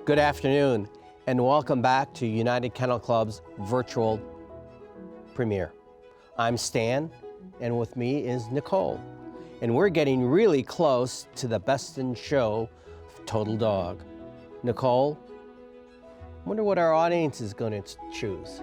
Good afternoon, and welcome back to United Kennel Club's virtual premiere. I'm Stan, and with me is Nicole, and we're getting really close to the best in show Total Dog. Nicole, wonder what our audience is going to choose.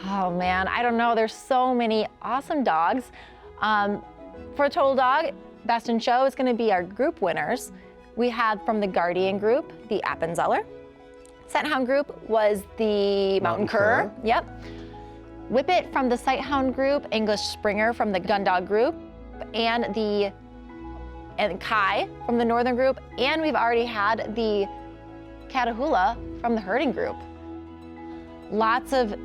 Oh man, I don't know. There's so many awesome dogs. For Total Dog, Best in Show is going to be our group winners. We had from the Guardian group, the Appenzeller. Scent Hound group was the Mountain Cur. Yep. Whippet from the Sighthound group, English Springer from the Gun Dog group, and Kai from the Northern group, and we've already had the Catahoula from the Herding group. Lots of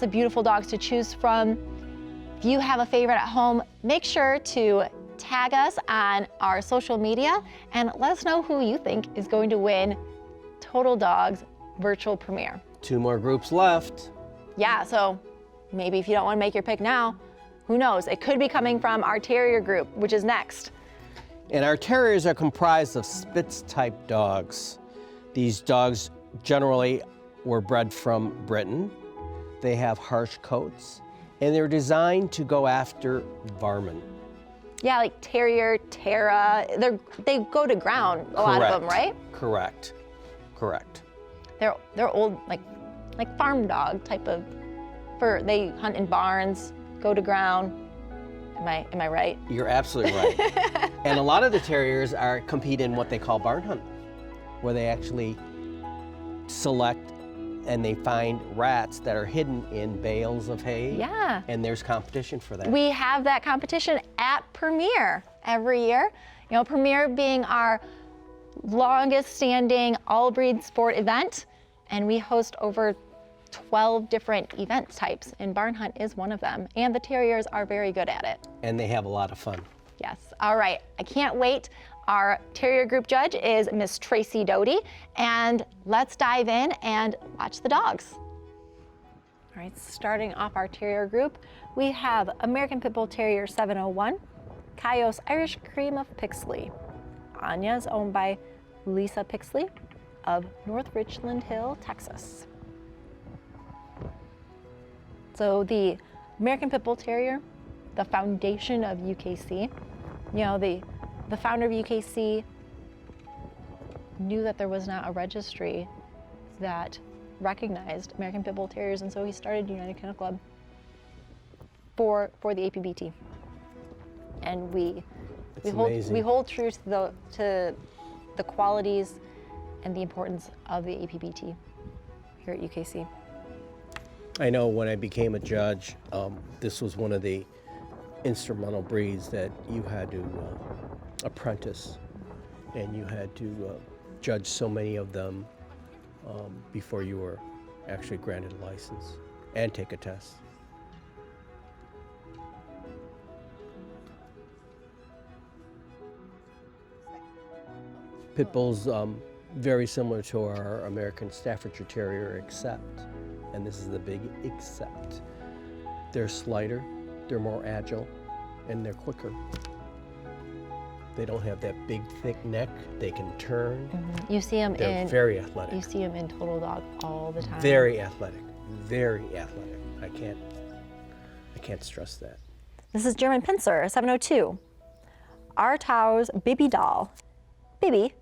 beautiful dogs to choose from. If you have a favorite at home, make sure to tag us on our social media and let us know who you think is going to win Total Dog's virtual premiere. 2 more groups left. Yeah, so maybe if you don't want to make your pick now, who knows? It could be coming from our Terrier group, which is next. And our Terriers are comprised of Spitz-type dogs. These dogs generally were bred from Britain. They have harsh coats, and they're designed to go after vermin. Yeah, like Terrier, Terra, they go to ground, a lot of them, right? Correct. They're old, like farm dog type of fur. They hunt in barns, go to ground. Am I right? You're absolutely right. And a lot of the Terriers compete in what they call barn hunt, where they actually select and they find rats that are hidden in bales of hay. Yeah. And there's competition for that. We have that competition at Premiere every year. You know, Premiere being our longest standing all breed sport event, and we host over 12 different event types, and barn hunt is one of them. And the Terriers are very good at it. And they have a lot of fun. Yes. All right. I can't wait. Our Terrier group judge is Miss Tracy Doty, and let's dive in and watch the dogs. All right, starting off our Terrier group, we have American Pit Bull Terrier 701, Cayos Irish Cream of Pixley. Anya is owned by Lisa Pixley of North Richland Hill, Texas. So the American Pit Bull Terrier, the foundation of UKC, you know, the founder of UKC knew that there was not a registry that recognized American Pit Bull Terriers, and so he started United Kennel Club for the APBT. And we hold true to the qualities and the importance of the APBT here at UKC. I know when I became a judge, this was one of the instrumental breeds that you had to apprentice, and you had to judge so many of them before you were actually granted a license and take a test. Pit Bulls very similar to our American Staffordshire Terrier, except, and this is the big except, they're slighter, they're more agile, and they're quicker. They don't have that big, thick neck. They can turn. Mm-hmm. You see them They're very athletic. You see them in Total Dog all the time. Very athletic. Very athletic. I can't stress that. This is German Pinscher 702. Artau's Baby Doll. Baby,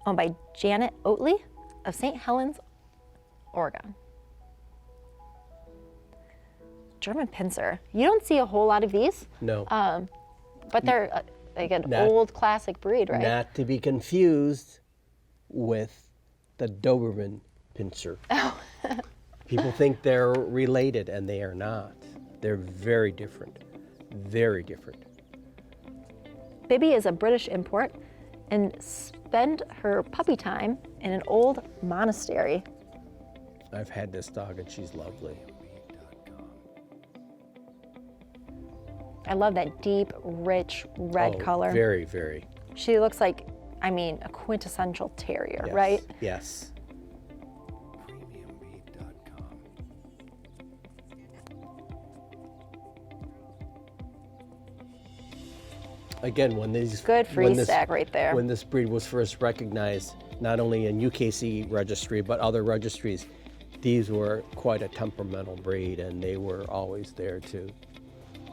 owned by Janet Oatley of St. Helens, Oregon. German Pinscher. You don't see a whole lot of these. No. But they're like an old classic breed, right? Not to be confused with the Doberman Pinscher. Oh. People think they're related, and they are not. They're very different. Very different. Bibi is a British import and spent her puppy time in an old monastery. I've had this dog, and she's lovely. I love that deep, rich red color. Very, very. She looks like, I mean, a quintessential terrier, Yes, right? Yes. Again, when these Good free stack right there. When this breed was first recognized, not only in UKC registry, but other registries. These were quite a temperamental breed, and they were always there to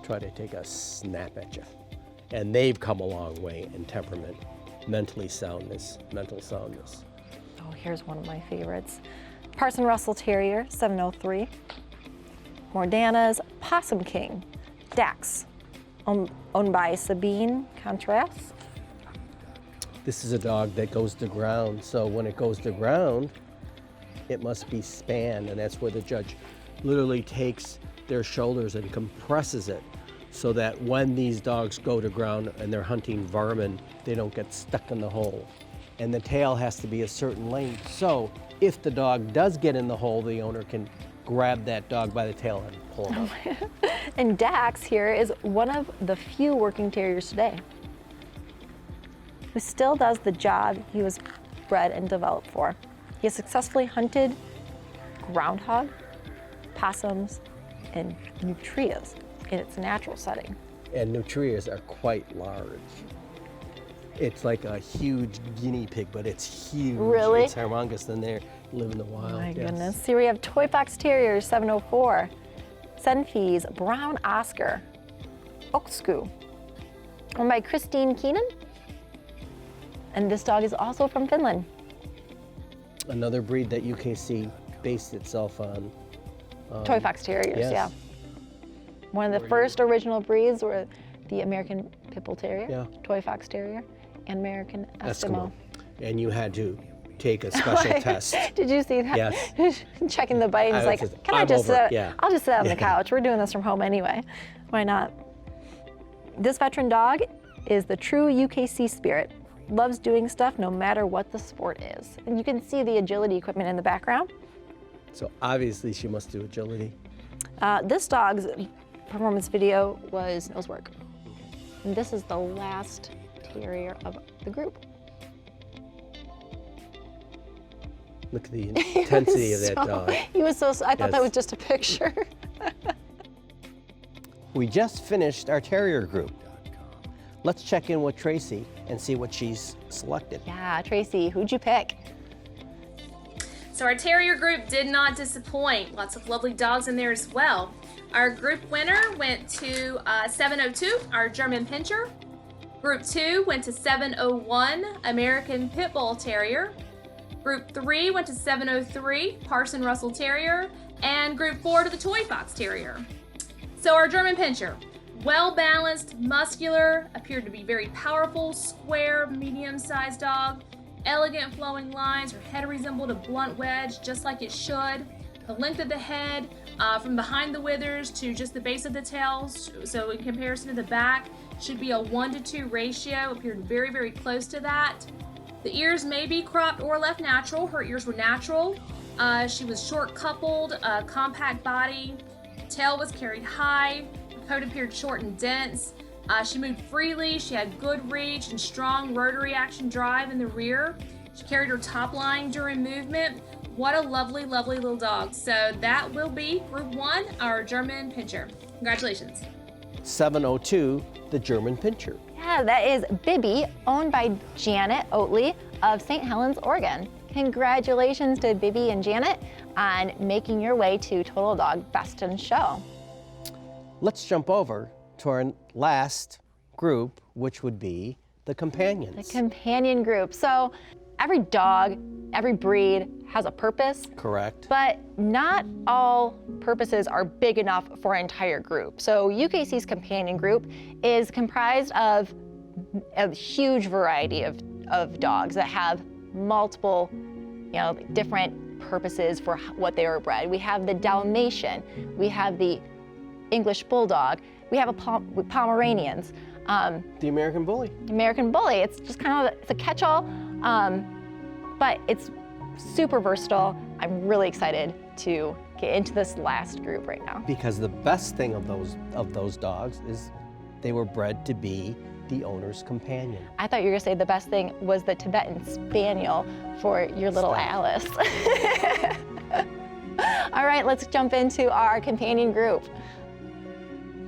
try to take a snap at you. And they've come a long way in temperament, mental soundness. Oh, here's one of my favorites. Parsons Russell Terrier, 703. Mordana's Possum King, Dax, owned by Sabine Contreras. This is a dog that goes to ground, so when it goes to ground, it must be spanned, and that's where the judge literally takes their shoulders and compresses it so that when these dogs go to ground and they're hunting vermin, they don't get stuck in the hole. And the tail has to be a certain length, so if the dog does get in the hole, the owner can grab that dog by the tail and pull him up. And Dax here is one of the few working terriers today who still does the job he was bred and developed for. He has successfully hunted groundhog, possums, and nutrias in its natural setting. And nutrias are quite large. It's like a huge guinea pig, but it's huge. Really? It's humongous, and they live in the wild. My yes. goodness. Here we have Toy Fox Terriers, 704. Senfi's Brown Oscar, Oksku, owned by Christine Keenan. And this dog is also from Finland. Another breed that UKC based itself on. Toy Fox Terriers, yes. yeah. One of the first original breeds were the American Pit Bull Terrier, Yeah. Toy Fox Terrier, and American Eskimo. And you had to take a special test. Did you see that? Yes. Checking the bite, and it's like, just, can I I'm just over it, sit? yeah. I'll just sit on the couch. We're doing this from home anyway. Why not? This veteran dog is the true UKC spirit. Loves doing stuff no matter what the sport is. And you can see the agility equipment in the background. So obviously she must do agility. This dog's performance video was nose work. And this is the last terrier of the group. Look at the intensity of that dog. He was so, I thought Yes. that was just a picture. We just finished our terrier group. Let's check in with Tracy and see what she's selected. Yeah, Tracy, who'd you pick? So our terrier group did not disappoint. Lots of lovely dogs in there as well. Our group winner went to 702, our German Pinscher. Group 2 went to 701, American Pit Bull Terrier. Group 3 went to 703, Parsons Russell Terrier. And Group 4 to the Toy Fox Terrier. So our German Pinscher, well-balanced, muscular, appeared to be very powerful, square, medium-sized dog. Elegant flowing lines, her head resembled a blunt wedge, just like it should. The length of the head, from behind the withers to just the base of the tail, so in comparison to the back, should be a 1-to-2 ratio, appeared very, very close to that. The ears may be cropped or left natural. Her ears were natural. She was short coupled, compact body. Tail was carried high. Her coat appeared short and dense. She moved freely, she had good reach and strong rotary action drive in the rear. She carried her top line during movement. What a lovely, lovely little dog. So that will be Group 1, our German Pinscher. Congratulations. 702, the German Pinscher. Yeah, that is Bibby, owned by Janet Oatley of St. Helens, Oregon. Congratulations to Bibby and Janet on making your way to Total Dog Best in Show. Let's jump over to our last group, which would be the companions. The companion group. So every dog, every breed has a purpose. Correct. But not all purposes are big enough for an entire group. So UKC's companion group is comprised of a huge variety of dogs that have multiple, different purposes for what they were bred. We have the Dalmation, we have the English Bulldog, we have Pomeranians. The American Bully. American Bully. It's just kind of it's a catch-all, but it's super versatile. I'm really excited to get into this last group right now. Because the best thing of those dogs is they were bred to be the owner's companion. I thought you were gonna say the best thing was the Tibetan Spaniel for your little Alice. All right, let's jump into our companion group.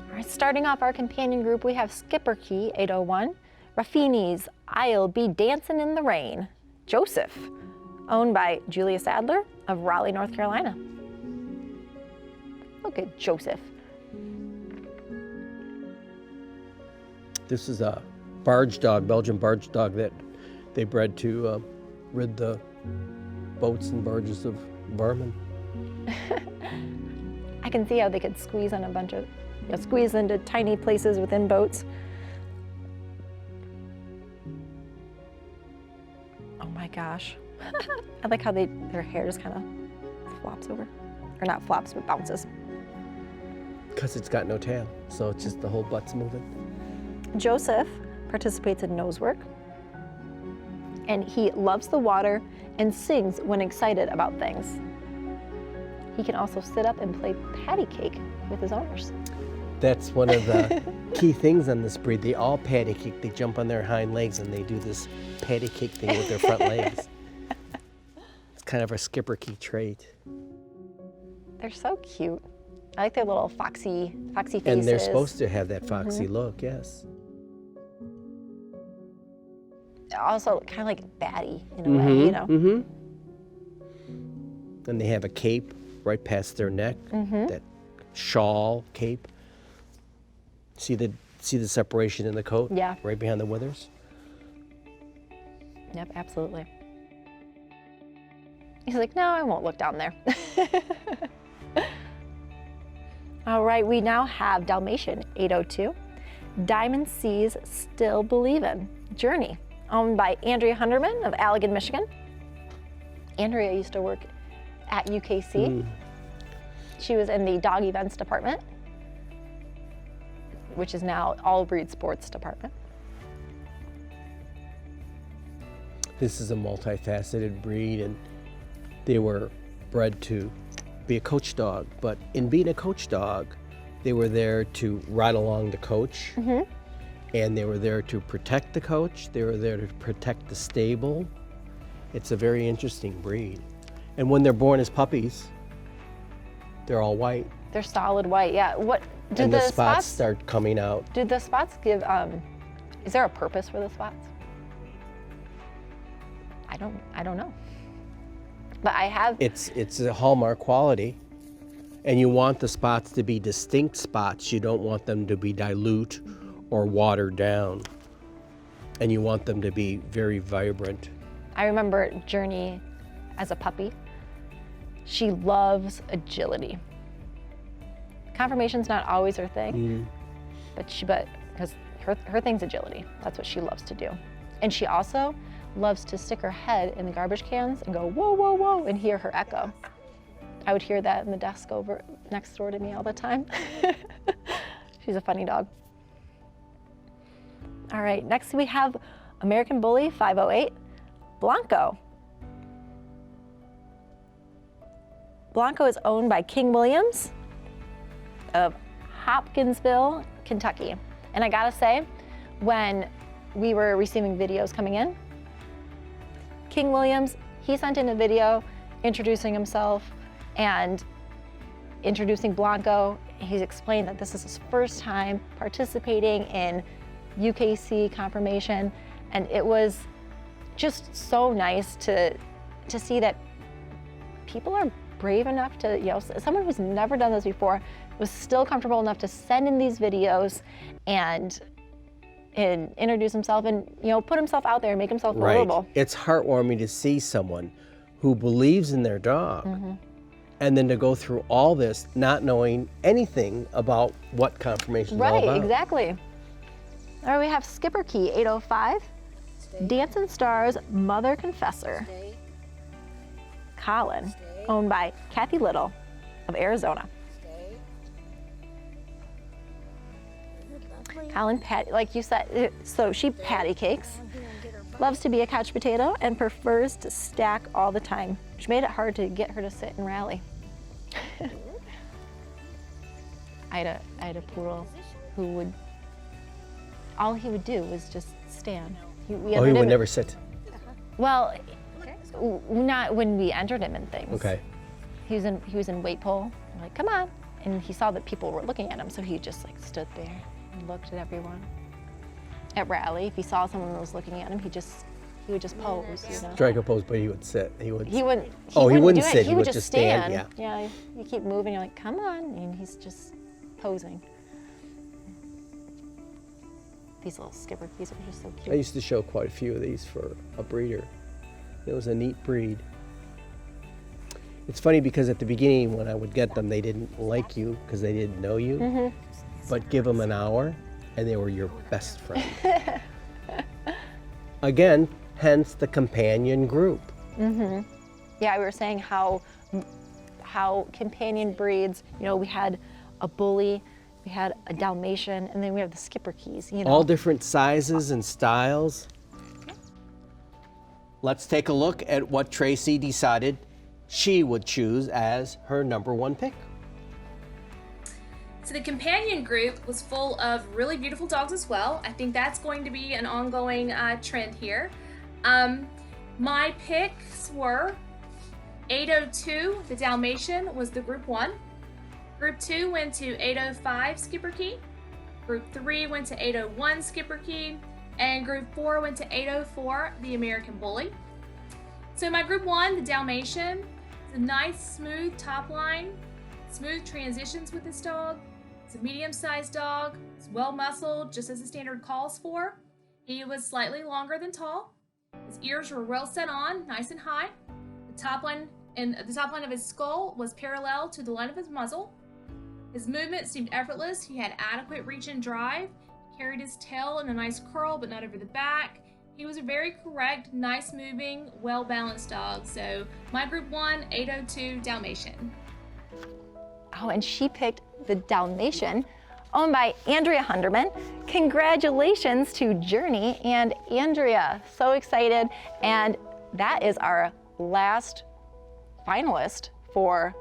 All right, starting off our companion group, we have Schipperke, 801, Raffini's I'll Be Dancing in the Rain, Joseph, owned by Julia Sadler of Raleigh, North Carolina. Look at Joseph. This is a barge dog, Belgian barge dog that they bred to rid the boats and barges of vermin. I can see how they could squeeze on a bunch of, squeeze into tiny places within boats. Oh my gosh. I like how their hair just kind of flops over. Or not flops, but bounces. Because it's got no tail, so it's just the whole butt's moving. Joseph participates in nose work, and he loves the water and sings when excited about things. He can also sit up and play patty cake with his owners. That's one of the key things on this breed. They all patty cake. They jump on their hind legs and they do this patty cake thing with their front legs. It's kind of a Schipperke trait. They're so cute. I like their little foxy faces. And they're supposed to have that foxy look, yes. Also kind of like batty in a way, you know. And they have a cape right past their neck, that shawl cape. See the separation in the coat? Yeah. Right behind the withers? Yep, absolutely. He's like, no, I won't look down there. All right, we now have Dalmation 802, Diamond C's Still Believin', Journey, owned by Andrea Hunderman of Allegan, Michigan. Andrea used to work at UKC. She was in the dog events department, which is now all breed sports department. This is a multifaceted breed, and they were bred to be a coach dog, but in being a coach dog, they were there to ride along the coach, and they were there to protect the coach, they were there to protect the stable. It's a very interesting breed. And when they're born as puppies, they're all white. They're solid white, yeah. What do And the the spots start coming out. Do the spots give, is there a purpose for the spots? I don't know. But I have. It's a hallmark quality, and you want the spots to be distinct spots. You don't want them to be dilute or watered down, and you want them to be very vibrant. I remember Journey as a puppy. She loves agility. Conformation's not always her thing, but because her thing's agility. That's what she loves to do. And she also loves to stick her head in the garbage cans and go, whoa, whoa, whoa, and hear her echo. I would hear that in the desk over next door to me all the time. She's a funny dog. All right, next we have American Bully 508, Blanco. Blanco is owned by King Williams of Hopkinsville, Kentucky. And I gotta say, when we were receiving videos coming in, King Williams, he sent in a video introducing himself and introducing Blanco. He's explained that this is his first time participating in UKC conformation, and it was just so nice to see that people are brave enough to, you know, someone who's never done this before was still comfortable enough to send in these videos and introduce himself and, you know, put himself out there and make himself believable. It's heartwarming to see someone who believes in their dog and then to go through all this not knowing anything about what conformation is all about. Right, exactly. All right, we have Schipperke 805, Dancing Stars Mother Confessor, Colin, owned by Kathy Little of Arizona. Colin, like you said, so she patty cakes, loves to be a couch potato, and prefers to stack all the time, which made it hard to get her to sit and rally. I had a poodle who would, all he would do was just stand. He would never sit? Well, not when we entered him in things. Okay. He was in weight pull. I'm like, come on. And he saw that people were looking at him, so he just like stood there and looked at everyone. At rally, if he saw someone that was looking at him, he'd just he would just pose, you know. Strike a pose, but he would sit. He wouldn't He wouldn't wouldn't do it. sit. He would just stand. Yeah. Yeah, you keep moving, you're like, come on, and he's just posing. These little Schipperkes are just so I cute. used to show quite a few of these for a breeder. It was a neat breed. It's funny because at the beginning when I would get them, they didn't like you because they didn't know you. But give them an hour and they were your best friend. Again, hence the companion group. Yeah, we were saying how companion breeds, you know, we had a bully, we had a Dalmatian, and then we have the Schipperkes, you know. All different sizes and styles. Let's take a look at what Tracy decided she would choose as her #1 pick. So the companion group was full of really beautiful dogs as well. I think that's going to be an ongoing trend here. My picks were 802, the Dalmatian, was the group 1. Group 2 went to 805 Schipperke. Group 3 went to 801 Schipperke. And group 4 went to 804, the American Bully. So my group 1, the Dalmatian, it's a nice smooth top line, smooth transitions with this dog. It's a medium-sized dog. It's well-muscled, just as the standard calls for. He was slightly longer than tall. His ears were well set on, nice and high. The top line of his skull was parallel to the line of his muzzle. His movement seemed effortless. He had adequate reach and drive. He carried his tail in a nice curl, but not over the back. He was a very correct, nice moving, well-balanced dog. So my group 1, 802 Dalmatian. Oh, and she picked the Dalmatian, owned by Andrea Hunderman. Congratulations to Journey and Andrea. So excited. And that is our last finalist for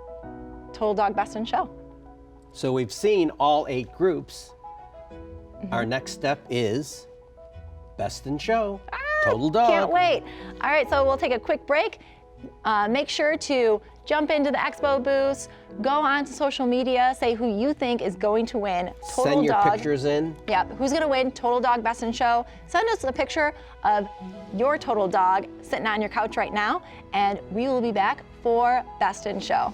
Total Dog Best in Show. So we've seen all 8 groups. Our next step is Best in Show, Total Dog. Can't wait. All right, so we'll take a quick break. Make sure to jump into the expo booths, go on to social media, say who you think is going to win Total Send your Dog. pictures in. Yeah, who's going to win Total Dog Best in Show? Send us a picture of your total dog sitting on your couch right now, and we will be back for Best in Show.